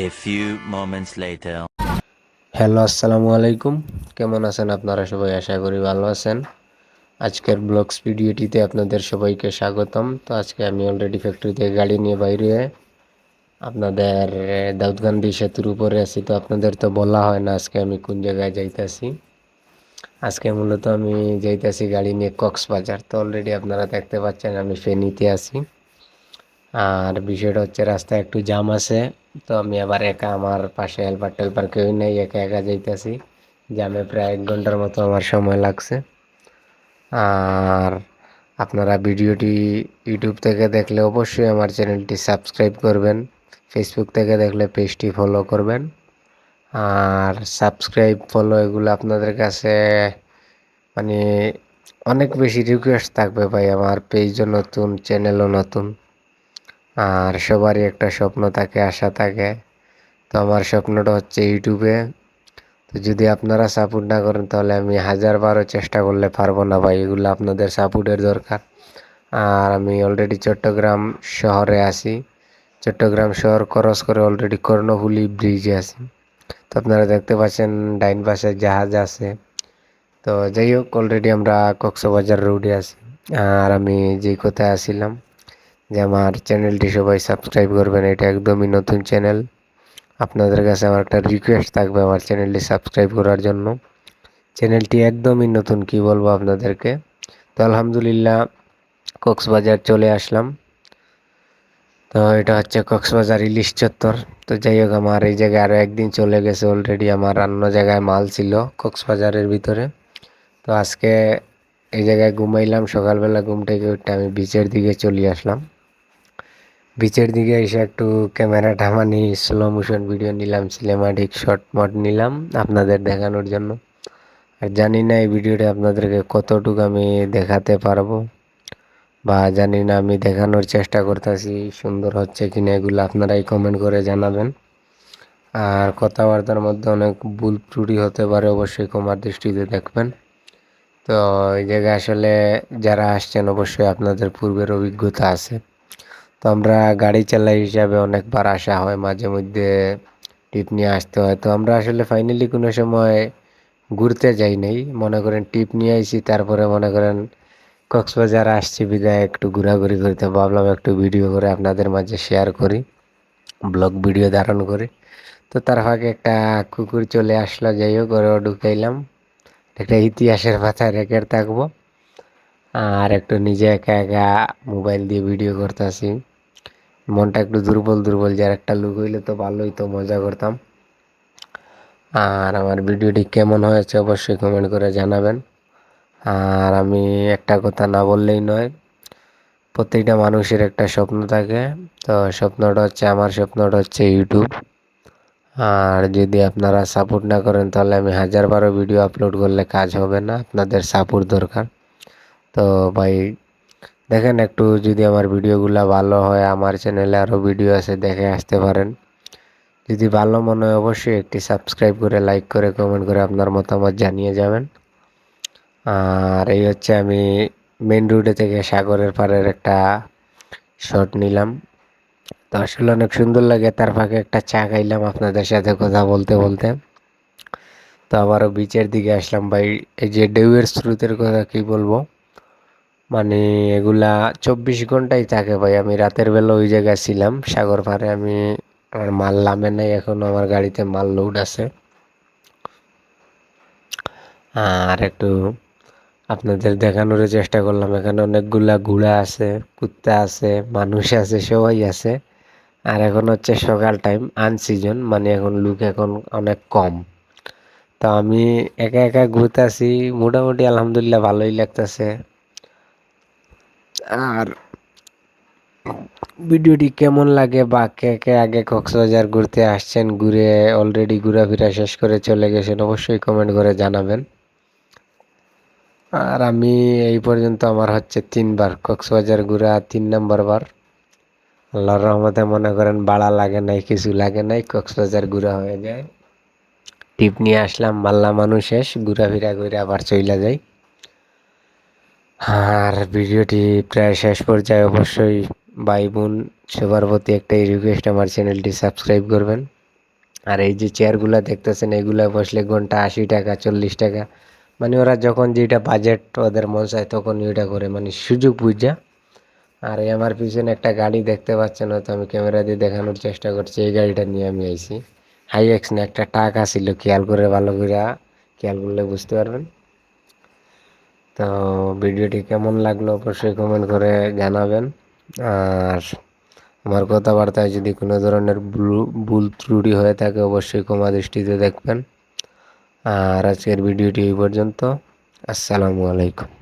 A few moments later. Hello, আসসালামু আলাইকুম। কেমন আছেন আপনারা সবাই? আশা করি ভালো আছেন। আজকের ব্লগস ভিডিওটিতে আপনাদের সবাইকে স্বাগতম। তো আজকে আমি অলরেডি ফ্যাক্টরি থেকে গাড়ি নিয়ে বাইরে আপনাদের দাউদকান্দি সেতুর উপরে আছি। তো আপনাদের তো বলা হয় না আজকে আমি কোন জায়গায় যাইতাছি। আজকে মূলত আমি যাইতাছি গাড়ি নিয়ে কক্সবাজার। তো অলরেডি আপনারা দেখতে পাচ্ছেন আমি ফেনীতে আছি। আর বিষয়টা হচ্ছে রাস্তায় একটু জ্যাম আছে। তো আমি আবার একা, আমার পাশে হেল্পার টেল্পার কেউই নেই, একা একা যাইতাছি। জ্যামে প্রায় 1 ঘন্টার মতো আমার সময় লাগছে। আর আপনারা ভিডিওটি ইউটিউব থেকে দেখলে অবশ্যই আমার চ্যানেলটি সাবস্ক্রাইব করবেন। ফেসবুক থেকে দেখলে পেজটি ফলো করবেন। আর সাবস্ক্রাইব ফলো এগুলো আপনাদের কাছে মানে অনেক বেশি রিকোয়েস্ট থাকবে ভাই। আমার পেজও নতুন, চ্যানেলও নতুন। আর সবারই একটা স্বপ্ন থাকে, আশা থাকে। তো আমার স্বপ্নটা হচ্ছে ইউটিউবে। তো যদি আপনারা সাপোর্ট না করেন তাহলে আমি 1000বারও চেষ্টা করলে পারবো না ভাই। এগুলো আপনাদের সাপোর্টের দরকার। আর আমি অলরেডি চট্টগ্রাম শহরে আছি। চট্টগ্রাম শহর ক্রস করে অলরেডি কর্ণফুলী ব্রিজে আছি। তো আপনারা দেখতে পাচ্ছেন ডাইন পাশে জাহাজ আছে। তো যাই হোক, অলরেডি আমরা কক্সবাজার রোডে আছি। আর আমি যে কোথায় আসছিলাম যে আমার চ্যানেলটি সবাই সাবস্ক্রাইব করবেন, এটা একদমই নতুন চ্যানেল। আপনাদের কাছে আমার একটা রিকোয়েস্ট থাকবে আমার চ্যানেলটি সাবস্ক্রাইব করার জন্য। চ্যানেলটি একদমই নতুন, কি বলবো আপনাদেরকে। তো আলহামদুলিল্লাহ কক্সবাজার চলে আসলাম। তো এটা হচ্ছে কক্সবাজার ইলিশ চত্বর। তো যাই হোক, আমার এই জায়গায় আরও একদিন চলে গেছে অলরেডি। আমার অন্য জায়গায় মাল ছিল কক্সবাজারের ভিতরে। তো আজকে এই জায়গায় ঘুমাইলাম। সকালবেলা ঘুম থেকে উঠে আমি বিচের দিকে চলে আসলাম। বিচের দিকে এসে একটু ক্যামেরাটা মানে স্লো মোশন ভিডিও নিলাম, সিনেমাটিক শর্ট মট নিলাম আপনাদের দেখানোর জন্য। আর জানি না এই ভিডিওটা আপনাদেরকে কতটুকু আমি দেখাতে পারবো, বা জানি না আমি দেখানোর চেষ্টা করতেছি সুন্দর হচ্ছে কিনা, এগুলো আপনারাই কমেন্ট করে জানাবেন। আর কথাবার্তার মধ্যে অনেক ভুল ত্রুটি হতে পারে, অবশ্যই ক্ষমার দৃষ্টিতে দেখবেন। তো এই জায়গায় আসলে যারা আসছেন অবশ্যই আপনাদের পূর্বের অভিজ্ঞতা আছে। তো আমরা গাড়ি চালাই হিসাবে অনেকবার আসা হয়, মাঝে মধ্যে টিপ নিয়ে আসতে হয়। তো আমরা আসলে ফাইনালি কোনো সময় ঘুরতে যাই নাই, মনে করেন টিপ নিয়ে আইছি। তারপরে মনে করেন কক্সবাজার আসছি বিদায় একটু ঘোরাঘুরি করতে ভাবলাম একটু ভিডিও করে আপনাদের মাঝে শেয়ার করি, ব্লগ ভিডিও ধারণ করি। তো তার ফাঁকে একটা কুকুর চলে আসলো, যাই হোক ওরেও ঢুকাইলাম। একটা ইতিহাসের পাতায় রেখে থাকবো। আর একটু নিজে একা একা মোবাইল দিয়ে ভিডিও করতেছি। মনটা একটু দুর্বল দুর্বল, যার একটা লুক হইলে তো ভালোই, তো মজা করতাম। আর আমার ভিডিওটি কেমন হয়েছে অবশ্যই কমেন্ট করে জানাবেন। আর আমি একটা কথা না বললেই নয়, প্রত্যেকটা মানুষের একটা স্বপ্ন থাকে। তো স্বপ্নটা হচ্ছে, আমার স্বপ্নটা হচ্ছে ইউটিউব। আর যদি আপনারা সাপোর্ট না করেন তাহলে আমি 1000বারও ভিডিও আপলোড করলে কাজ হবে না, আপনাদের সাপোর্ট দরকার। তো ভাই দেখেন, একটু যদি আমার ভিডিওগুলো ভালো হয়, আমার চ্যানেলে আরও ভিডিও আছে, দেখে আসতে পারেন। যদি ভালো মনে হয় অবশ্যই একটি সাবস্ক্রাইব করে, লাইক করে, কমেন্ট করে আপনার মতামত জানিয়ে যাবেন। আর এই হচ্ছে আমি মেন রোডে থেকে সাগরের পাড়ের একটা শট নিলাম। তো আসলে অনেক সুন্দর লাগে। তার ফাঁকে একটা চা খাইলাম আপনাদের সাথে কথা বলতে বলতে। তো আবারও বিচের দিকে আসলাম ভাই। এই যে ঢেউয়ের স্রোতের কথা কি বলবো, মানে এগুলা 24 ঘন্টাই থাকে ভাই। আমি রাতের বেলা ওই জায়গায় ছিলাম সাগর পাড়ে। আমার মাল নামে নাই এখনো, আমার গাড়িতে মাল লোড আছে। আর একটু আপনাদের দেখানোর চেষ্টা করলাম, এখানে অনেকগুলা ঘোড়া আছে, কুত্তা আছে, মানুষ আছে, সবাই আছে। আর এখন হচ্ছে সকাল টাইম, আনসিজন, মানে এখন লোক এখন অনেক কম। তো আমি একা একা ঘুরতেছি, মোটামুটি আলহামদুলিল্লাহ ভালোই লাগতেছে। আর ভিডিওটি কেমন লাগে, বা কে কে আগে কক্সবাজার ঘুরতে আসছেন, ঘুরে অলরেডি ঘোরাফেরা শেষ করে চলে গেছেন, অবশ্যই কমেন্ট করে জানাবেন। আর আমি এই পর্যন্ত আমার হচ্ছে 3বার কক্সবাজার ঘুরা, 3 নম্বর বার। আল্লাহর রহমতে মনে করেন বাড়া লাগে নাই, কিছু লাগে নাই, কক্সবাজার ঘুরা হয়ে যায়। টিপ নিয়ে আসলাম, মাল্লা মানুষ শেষ, ঘোরাফেরা করে আবার চইলা যাই। আর ভিডিওটি প্রায় শেষ পর্যায়ে, অবশ্যই ভাই বোন সবার প্রতি একটাই রিকোয়েস্ট, আমার চ্যানেলটি সাবস্ক্রাইব করবেন। আর এই যে চেয়ারগুলা দেখতেছেন এগুলা বসলে ঘন্টা 80 টাকা 40 টাকা, মানে ওরা যখন যেটা বাজেট ওদের মন চায় তখন ওইটা করে, মানে সুযোগ বুঝা। আর এই আমার পিছনে একটা গাড়ি দেখতে পাচ্ছেন, হয়তো আমি ক্যামেরা দিয়ে দেখানোর চেষ্টা করছি, এই গাড়িটা নিয়ে আমি আইছি। হাইএক্স না, একটা টাক আছিল, খেয়াল করে ভালো করে খেয়াল করলে বুঝতে পারবেন। তো ভিডিওটি কেমন লাগলো অবশ্যই কমেন্ট করে জানাবেন। আর আমার কথাবার্তায় যদি কোনো ধরনের ভুল ত্রুটি হয়ে থাকে অবশ্যই ক্ষমা দৃষ্টিতে দেখবেন। আর আজকের ভিডিওটি এই পর্যন্ত। আসসালামু আলাইকুম।